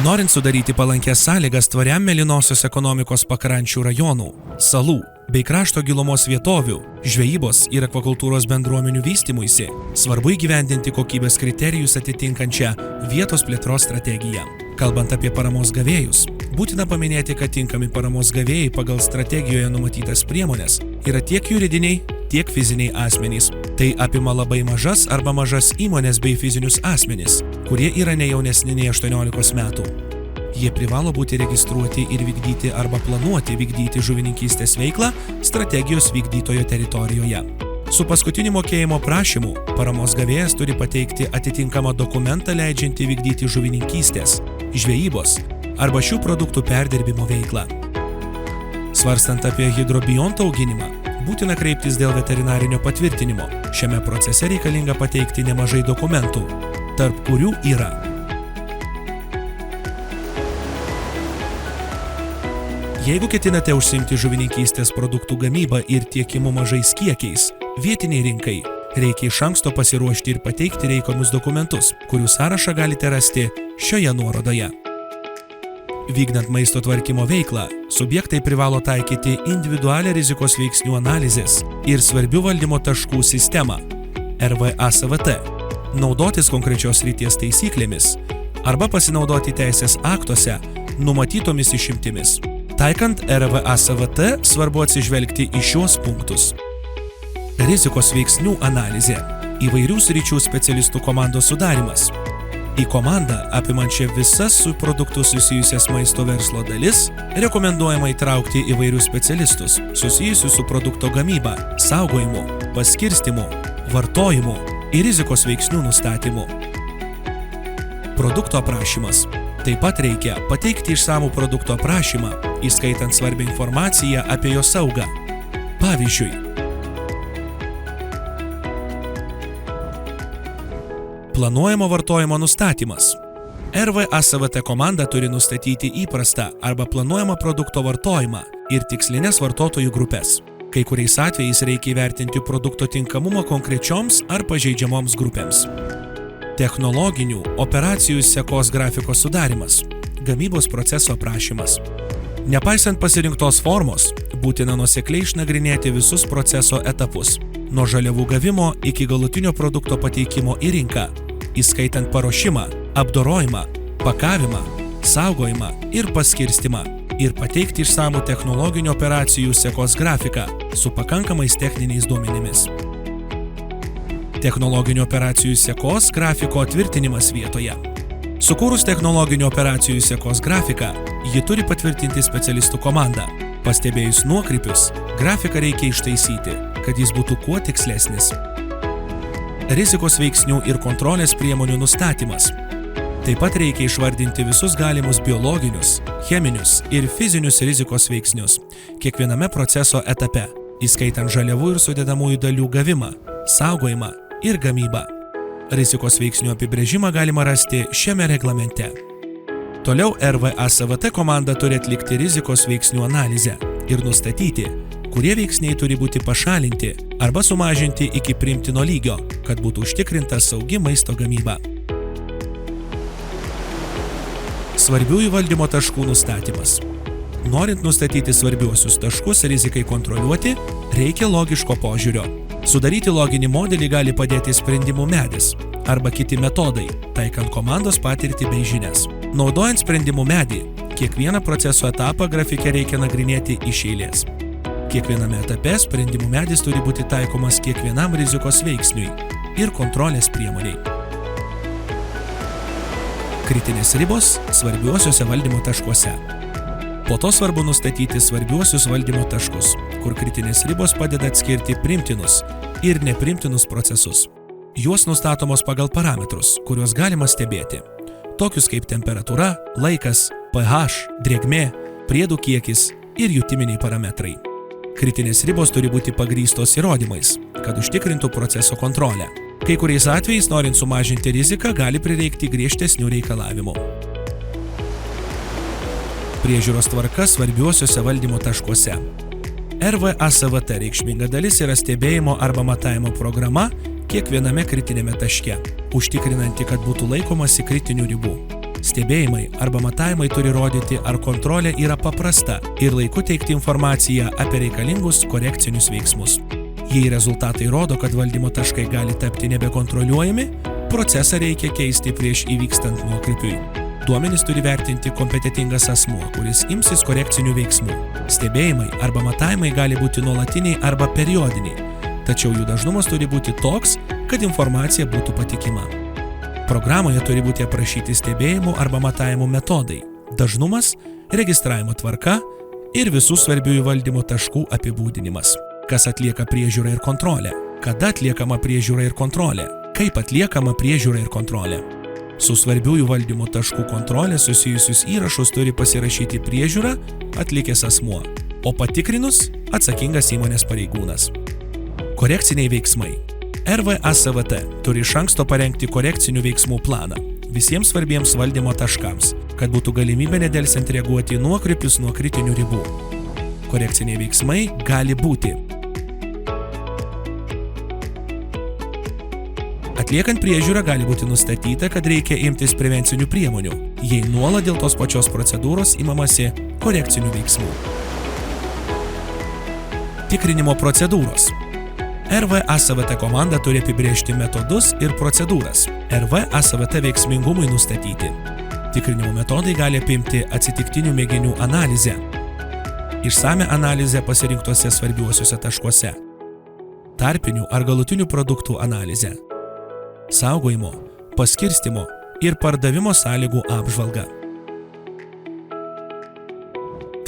Norint sudaryti palankės sąlygas tvariam mėlynosios ekonomikos pakrančių rajonų, salų bei krašto gilumos vietovių, žvejybos ir akvakultūros bendruomenių vystymuisi, svarbu įgyvendinti kokybės kriterijus atitinkančią vietos plėtros strategiją. Kalbant apie paramos gavėjus, būtina paminėti, kad tinkami paramos gavėjai pagal strategijoje numatytas priemonės yra tiek juridiniai, tiek fiziniai asmenys. Tai apima labai mažas arba mažas įmonės bei fizinius asmenys, kurie yra ne jaunesni nei 18 metų. Jie privalo būti registruoti ir vykdyti arba planuoti vykdyti žuvininkystės veiklą strategijos vykdytojo teritorijoje. Su paskutiniu mokėjimo prašymu paramos gavėjas turi pateikti atitinkamą dokumentą leidžiantį vykdyti žuvininkystės, žvejybos arba šių produktų perdirbimo veiklą. Svarstant apie hidrobionto auginimą, būtina kreiptis dėl veterinarinio patvirtinimo. Šiame procese reikalinga pateikti nemažai dokumentų, tarp kurių yra jeigu ketinate užsiimti žuvininkystės produktų gamybą ir tiekimu mažais kiekiais, vietiniai rinkai, reikia iš anksto pasiruošti ir pateikti reikiamus dokumentus, kurių sąrašą galite rasti šioje nuorodoje. Vykdant maisto tvarkymo veiklą, subjektai privalo taikyti individualią rizikos veiksnių analizės ir svarbių valdymo taškų sistemą RVASVT, naudotis konkrečios srities taisyklėmis arba pasinaudoti teisės aktuose numatytomis išimtimis. Taikant RVASVT svarbu atsižvelgti į šiuos punktus. Rizikos veiksnių analizė, įvairių sričių specialistų komandos sudarimas. Į komandą, apimančią visas su produktu susijusias maisto verslo dalis, rekomenduojama įtraukti įvairius specialistus susijusius su produkto gamyba, saugojimu, paskirstimu, vartojimu ir rizikos veiksnių nustatymu. Produkto aprašymas. Taip pat reikia pateikti išsamų produkto aprašymą, įskaitant svarbią informaciją apie jo saugą. Pavyzdžiui, planuojamo vartojimo nustatymas. RVASVT komanda turi nustatyti įprastą arba planuojamą produkto vartojimą ir tikslinės vartotojų grupės. Kai kuriais atvejais reikia įvertinti produkto tinkamumą konkrečioms ar pažeidžiamoms grupėms. Technologinių operacijų sekos grafikos sudarimas, gamybos proceso aprašymas. Nepaisant pasirinktos formos, būtina nuosekliai išnagrinėti visus proceso etapus, nuo žaliavų gavimo iki galutinio produkto pateikimo į rinką, įskaitant paruošimą, apdorojimą, pakavimą, saugojimą ir paskirstimą, ir pateikti išsamų technologinių operacijų sekos grafiką su pakankamais techniniais duomenimis. Technologinių operacijų sekos grafiko tvirtinimas vietoje. Sukūrus technologinių operacijų sekos grafiką, ji turi patvirtinti specialistų komanda. Pastebėjus nuokrypius, grafiką reikia ištaisyti, kad jis būtų kuo tikslesnis. Rizikos veiksnių ir kontrolės priemonių nustatymas. Taip pat reikia išvardinti visus galimus biologinius, cheminius ir fizinius rizikos veiksnius kiekviename proceso etape, įskaitant žaliavų ir sudedamųjų dalių gavimą, saugojimą ir gamybą. Rizikos veiksnių apibrėžimą galima rasti šiame reglamente. Toliau RVASVT komanda turi atlikti rizikos veiksnių analizę ir nustatyti, kurie veiksniai turi būti pašalinti arba sumažinti iki priimtino lygio, kad būtų užtikrinta saugi maisto gamyba. Svarbiųjų valdymo taškų nustatymas. Norint nustatyti svarbiuosius taškus rizikai kontroliuoti, reikia logiško požiūrio. Sudaryti loginį modelį gali padėti sprendimų medis arba kiti metodai, taikant komandos patirtį bei žinias. Naudojant sprendimų medį, kiekvieną proceso etapą grafike reikia nagrinėti iš eilės. Kiekviename etape sprendimų medis turi būti taikomas kiekvienam rizikos veiksniui ir kontrolės priemoniai. Kritinės ribos svarbiuosiuose valdymo taškuose. Po to svarbu nustatyti svarbiuosius valdymo taškus, kur kritinės ribos padeda atskirti priimtinus ir nepriimtinus procesus. Juos nustatomos pagal parametrus, kuriuos galima stebėti, tokius kaip temperatūra, laikas, pH, drėgmė, priedų kiekis ir jutiminiai parametrai. Kritinės ribos turi būti pagrįstos įrodymais, kad užtikrintų proceso kontrolę. Kai kuriais atvejais, norint sumažinti riziką, gali prireikti griežtesnių reikalavimų. Priežiūros tvarka svarbiuosiuose valdymo taškuose. RVASVT reikšminga dalis yra stebėjimo arba matavimo programa kiekviename kritinėme taške, užtikrinanti, kad būtų laikomasi kritinių ribų. Stebėjimai arba matavimai turi rodyti, ar kontrolė yra paprasta ir laiku teikti informaciją apie reikalingus korekcinius veiksmus. Jei rezultatai rodo, kad valdymo taškai gali tapti nebekontroliuojami, procesą reikia keisti prieš įvykstant nuokrypiui. Duomenys turi vertinti kompetentingas asmuo, kuris imsis korekcinių veiksmų. Stebėjimai arba matavimai gali būti nuolatiniai arba periodiniai, tačiau jų dažnumas turi būti toks, kad informacija būtų patikima. Programoje turi būti aprašyti stebėjimų arba matavimų metodai, dažnumas, registravimo tvarka ir visų svarbiųjų valdymo taškų apibūdinimas. Kas atlieka priežiūrą ir kontrolę, kada atliekama priežiūra ir kontrolė, kaip atliekama priežiūra ir kontrolė. Su svarbiųjų valdymo taškų kontrolė susijusius įrašus turi pasirašyti priežiūrą atlikęs asmuo, o patikrinus atsakingas įmonės pareigūnas. Korekciniai veiksmai. RVASVT turi iš anksto parengti korekcinių veiksmų planą visiems svarbiems valdymo taškams, kad būtų galimybė nedelsiant reaguoti į nuokrypius nuo kritinių ribų. Korekciniai veiksmai gali būti: atliekant priežiūrą gali būti nustatyta, kad reikia imtis prevencinių priemonių, jei nuolat dėl tos pačios procedūros imamasi korekcinių veiksmų. Tikrinimo procedūros. RVASVT komanda turi apibrėžti metodus ir procedūras RVASVT veiksmingumui nustatyti. Tikrinimo metodai gali apimti atsitiktinių mėginių analizę, išsamią analizę pasirinktose svarbiuosiuose taškuose, tarpinių ar galutinių produktų analizę, saugojimo, paskirstymo ir pardavimo sąlygų apžvalgą.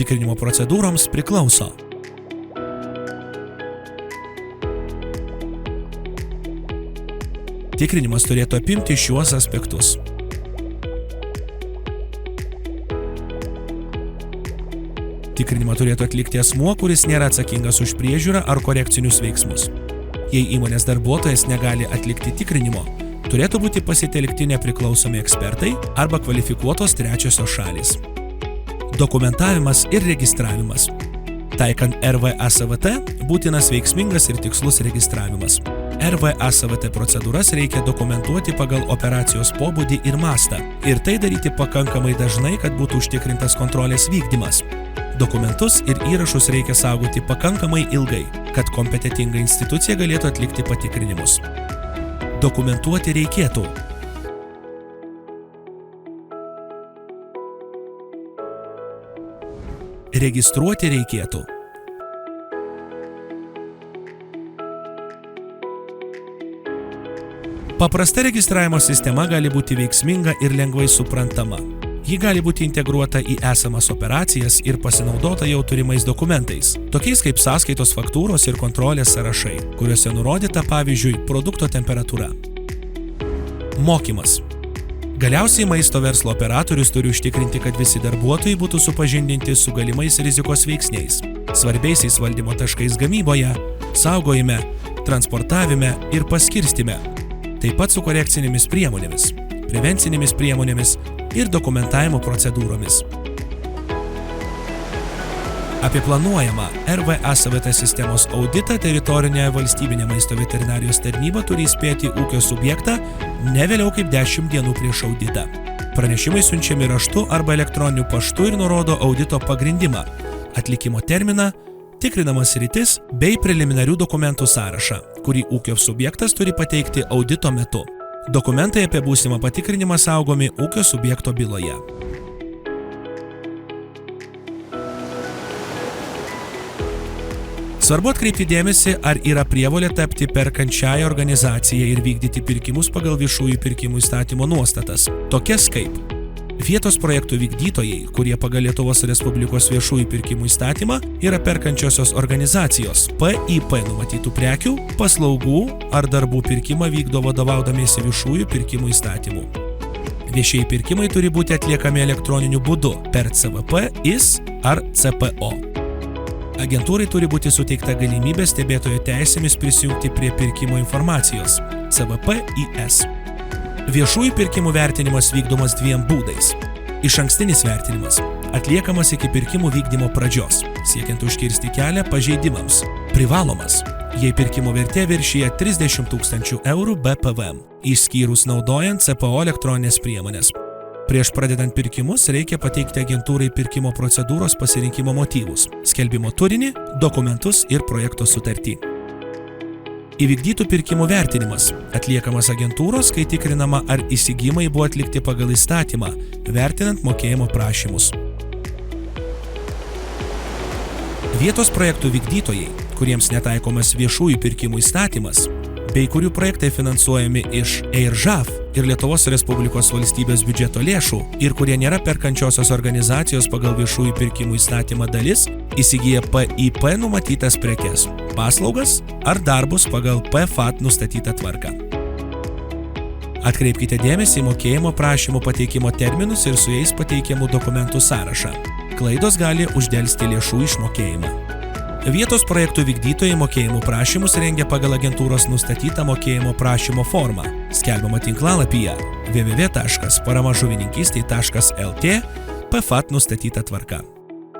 Tikrinimo procedūroms priklauso: tikrinimas turėtų apimti šiuos aspektus. Tikrinimą turėtų atlikti asmuo, kuris nėra atsakingas už priežiūrą ar korekcinius veiksmus. Jei įmonės darbuotojas negali atlikti tikrinimo, turėtų būti pasitelkti nepriklausomi ekspertai arba kvalifikuotos trečiosios šalys. Dokumentavimas ir registravimas. Taikant RVASVT būtinas veiksmingas ir tikslus registravimas. RVASVT procedūras reikia dokumentuoti pagal operacijos pobūdį ir mastą ir tai daryti pakankamai dažnai, kad būtų užtikrintas kontrolės vykdymas. Dokumentus ir įrašus reikia saugoti pakankamai ilgai, kad kompetentinga institucija galėtų atlikti patikrinimus. Dokumentuoti reikėtų: registruoti reikėtų paprasta registravimo sistema gali būti veiksminga ir lengvai suprantama. Ji gali būti integruota į esamas operacijas ir pasinaudota jau turimais dokumentais, tokiais kaip sąskaitos, faktūros ir kontrolės sąrašai, kuriuose nurodyta, pavyzdžiui, produkto temperatūra. Mokymas. Galiausiai maisto verslo operatorius turi užtikrinti, kad visi darbuotojai būtų supažindinti su galimais rizikos veiksniais, svarbiaisiais valdymo taškais gamyboje, saugojime, transportavime ir paskirstyme, taip pat su korekcinėmis priemonėmis, prevencinėmis priemonėmis ir dokumentavimo procedūromis. Apie planuojamą RVASVT sistemos auditą teritorinė valstybinė maisto veterinarijos tarnyba turi įspėti ūkio subjektą ne vėliau kaip 10 dienų prieš auditą. Pranešimai siunčiami raštu arba elektroniniu paštu ir nurodo audito pagrindimą, atlikimo terminą, tikrinamas sritis bei preliminarių dokumentų sąrašą, kurį ūkio subjektas turi pateikti audito metu. Dokumentai apie būsimą patikrinimą saugomi ūkio subjekto byloje. Svarbu atkreipti dėmesį, ar yra prievolė tapti perkančiąją organizaciją ir vykdyti pirkimus pagal viešųjų pirkimų įstatymo nuostatas, tokias kaip vietos projektų vykdytojai, kurie pagal Lietuvos Respublikos viešųjų pirkimų įstatymą yra perkančiosios organizacijos, PIP numatytų prekių, paslaugų ar darbų pirkimą vykdo vadovaudamiesi viešųjų pirkimų įstatymų. Viešieji pirkimai turi būti atliekami elektroniniu būdu per CVP, IS ar CPO. Agentūrai turi būti suteikta galimybė stebėtojo teisėmis prisijungti prie pirkimo informacijos CVP IS. Viešųjų pirkimų vertinimas vykdomas 2 būdais. Išankstinis vertinimas atliekamas iki pirkimų vykdymo pradžios, siekiant užkirsti kelią pažeidimams. Privalomas, jei pirkimo vertė viršija 30 000 eurų be PVM, išskyrus naudojant CPO elektroninės priemonės. Prieš pradedant pirkimus reikia pateikti agentūrai pirkimo procedūros pasirinkimo motyvus, skelbimo turinį, dokumentus ir projekto sutartį. Įvykdytų pirkimų vertinimas atliekamas agentūros, kai tikrinama, ar įsigijimai buvo atlikti pagal įstatymą, vertinant mokėjimo prašymus. Vietos projektų vykdytojai, kuriems netaikomas viešųjų pirkimų įstatymas, bei kurių projektai finansuojami iš EIRŽAF ir Lietuvos Respublikos valstybės biudžeto lėšų ir kurie nėra perkančiosios organizacijos pagal viešųjų pirkimų įstatymą dalis, įsigyja PIP numatytas prekes, paslaugas ar darbus pagal PFAT nustatytą tvarką. Atkreipkite dėmesį į mokėjimo prašymų pateikimo terminus ir su jais pateikiamų dokumentų sąrašą. Klaidos gali uždelsti lėšų išmokėjimą. Vietos projektų vykdytojai mokėjimų prašymus rengia pagal agentūros nustatytą mokėjimo prašymo formą, skelbiamą tinklalapyje www.paramažuvininkystei.lt PFAT nustatyta tvarka.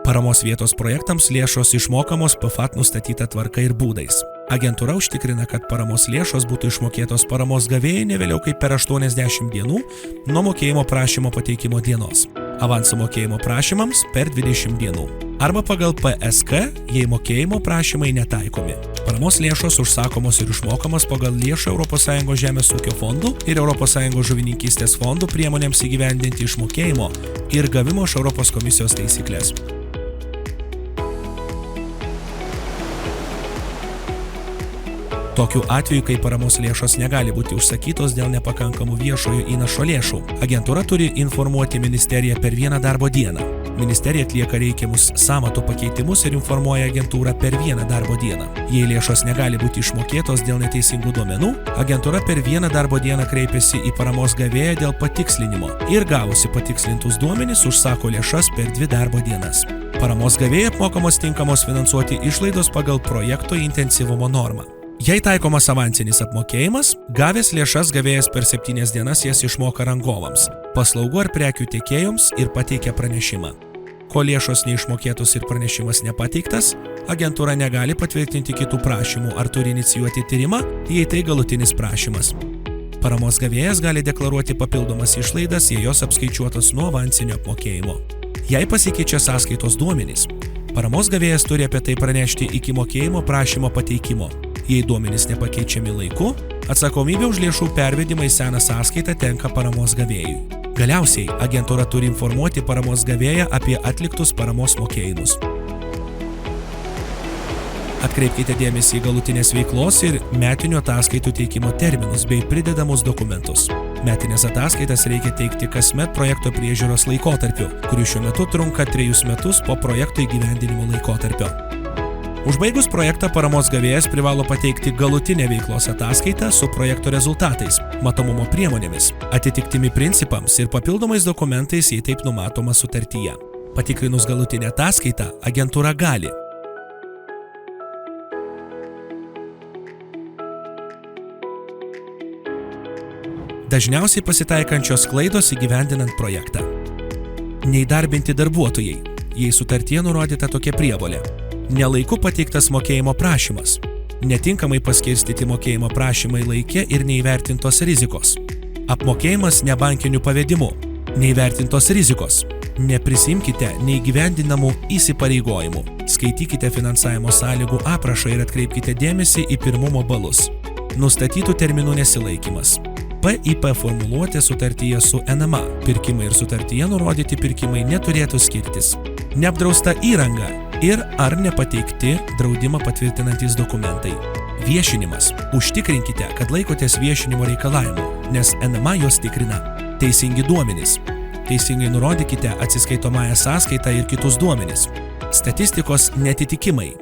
Paramos vietos projektams lėšos išmokamos PFAT nustatyta tvarka ir būdais. Agentūra užtikrina, kad paramos lėšos būtų išmokėtos paramos gavėjai ne vėliau kaip per 80 dienų nuo mokėjimo prašymo pateikimo dienos. Avansų mokėjimo prašymams per 20 dienų. Arba pagal PSK, jei mokėjimo prašymai netaikomi. Paramos lėšos užsakomos ir išmokamos pagal lėšų ES žemės ūkio fondų ir ES žuvininkystės fondų priemonėms įgyvendinti išmokėjimo ir gavimo iš Europos komisijos taisyklės. Tokiu atveju, kai paramos lėšos negali būti užsakytos dėl nepakankamų viešojo įnašo lėšų, agentūra turi informuoti ministeriją per vieną darbo dieną. Ministerija atlieka reikiamus sąmatų pakeitimus ir informuoja agentūrą per vieną darbo dieną. Jei lėšos negali būti išmokėtos dėl neteisingų duomenų, agentūra per vieną darbo dieną kreipiasi į paramos gavėją dėl patikslinimo ir gavusi patikslintus duomenis užsako lėšas per 2 darbo dienas. Paramos gavėjai apmokamos tinkamos finansuoti išlaidos pagal projekto intensyvumo normą. Jei taikomas avansinis apmokėjimas, gavęs lėšas gavėjas per 7 dienas jas išmoka rangovams, paslaugų ar prekių tiekėjoms ir pateikia pranešimą. Kol lėšos neišmokėtos ir pranešimas nepateiktas, agentūra negali patvirtinti kitų prašymų ar turi inicijuoti tyrimą, jei tai galutinis prašymas. Paramos gavėjas gali deklaruoti papildomas išlaidas, jei jos apskaičiuotos nuo avansinio apmokėjimo. Jei pasikeičia sąskaitos duomenys, paramos gavėjas turi apie tai pranešti iki mokėjimo prašymo pateikimo. Jei duomenys nepakeičiami laiku, atsakomybė už lėšų pervedimą į seną sąskaitą tenka paramos gavėjui. Galiausiai, agentūra turi informuoti paramos gavėją apie atliktus paramos mokėjimus. Atkreipkite dėmesį į galutinės veiklos ir metinių ataskaitų teikimo terminus bei pridedamus dokumentus. Metinės ataskaitas reikia teikti kasmet projekto priežiūros laikotarpiu, kuris šiuo metu trunka 3 metus po projekto įgyvendinimo laikotarpio. Užbaigus projektą, paramos gavėjas privalo pateikti galutinę veiklos ataskaitą su projekto rezultatais, matomumo priemonėmis, atitiktimi principams ir papildomais dokumentais, jei taip numatoma sutartyje. Patikrinus galutinę ataskaitą, agentūra gali dažniausiai pasitaikančios klaidos įgyvendinant projektą. Neįdarbinti darbuotojai, jei sutartyje nurodyta tokia prievolė. Nelaiku pateiktas mokėjimo prašymas. Netinkamai paskirstyti mokėjimo prašymai laike ir neįvertintos rizikos. Apmokėjimas nebankiniu pavedimu. Neįvertintos rizikos. Neprisimkite neįgyvendinamų įsipareigojimų. Skaitykite finansavimo sąlygų aprašą ir atkreipkite dėmesį į pirmumo balus. Nustatytų terminų nesilaikymas. PIP formuluotė sutartyje su NMA. Pirkimai ir sutartyje nurodyti pirkimai neturėtų skirtis. Neapdrausta įranga ir ar nepateikti draudimą patvirtinantys dokumentai. Viešinimas. Užtikrinkite, kad laikotės viešinimo reikalavimų, nes NMA juos tikrina. Teisingi duomenys. Teisingai nurodykite atsiskaitomąją sąskaitą ir kitus duomenys. Statistikos neatitikimai.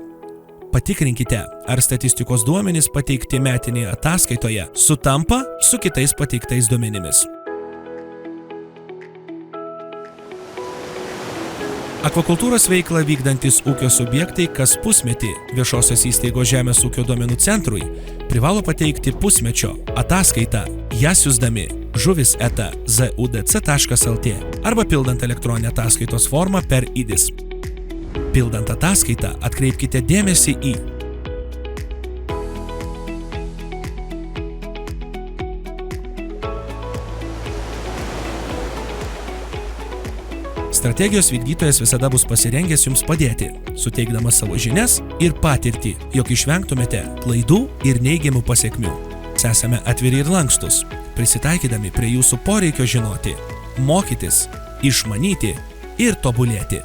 Patikrinkite, ar statistikos duomenys pateikti metinėje ataskaitoje sutampa su kitais pateiktais duomenimis. Akvakultūros veiklą vykdantis ūkio subjektai kas pusmetį viešosios įstaigos Žemės ūkio duomenų centrui privalo pateikti pusmečio ataskaitą, ją siųsdami žuvis@zudc.lt arba pildant elektroninę ataskaitos formą per IDIS. Pildant ataskaitą atkreipkite dėmesį į Strategijos vykdytojas visada bus pasirengęs jums padėti, suteikdamas savo žinias ir patirtį, jog išvengtumėte klaidų ir neigiamų pasekmių. Esame atviri ir lankstus, prisitaikydami prie jūsų poreikio žinoti, mokytis, išmanyti ir tobulėti.